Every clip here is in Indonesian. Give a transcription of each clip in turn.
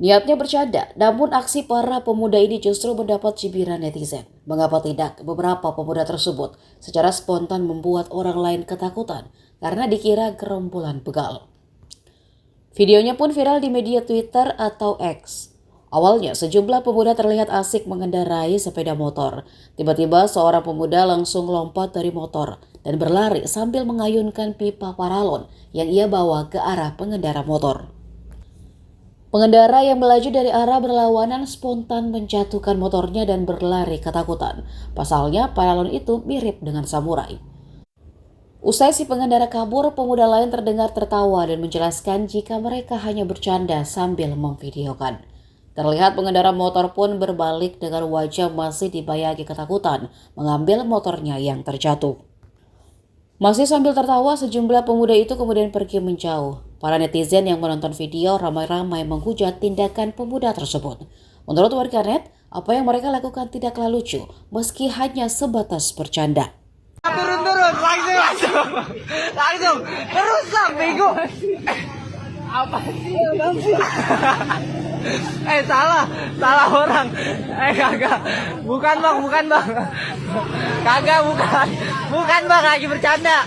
Niatnya bercanda, namun aksi para pemuda ini justru mendapat cibiran netizen. Mengapa tidak? Beberapa pemuda tersebut secara spontan membuat orang lain ketakutan karena dikira gerombolan begal. Videonya pun viral di media Twitter atau X. Awalnya, sejumlah pemuda terlihat asik mengendarai sepeda motor. Tiba-tiba seorang pemuda langsung lompat dari motor dan berlari sambil mengayunkan pipa paralon yang ia bawa ke arah pengendara motor. Pengendara yang melaju dari arah berlawanan spontan menjatuhkan motornya dan berlari ketakutan. Pasalnya, paralon itu mirip dengan samurai. Usai si pengendara kabur, pemuda lain terdengar tertawa dan menjelaskan jika mereka hanya bercanda sambil memvideokan. Terlihat pengendara motor pun berbalik dengan wajah masih dibayangi ketakutan, mengambil motornya yang terjatuh. Masih sambil tertawa, sejumlah pemuda itu kemudian pergi menjauh. Para netizen yang menonton video ramai-ramai menghujat tindakan pemuda tersebut. Menurut warganet, apa yang mereka lakukan tidaklah lucu, meski hanya sebatas bercanda. Turun, langsung, terus lah, bego. Apa sih? Salah orang. Kagak, bukan bang, kagak, bukan bang, lagi bercanda.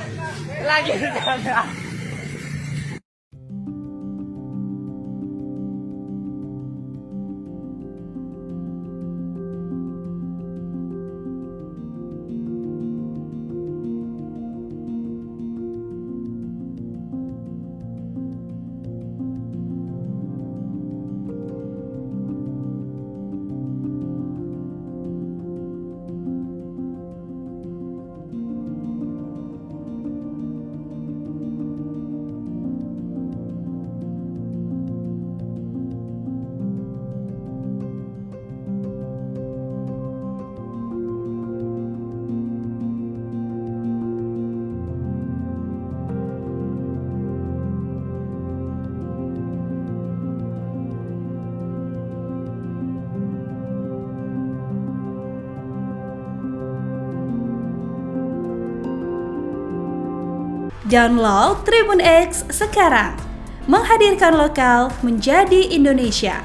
Download Tribun X sekarang, menghadirkan lokal menjadi Indonesia.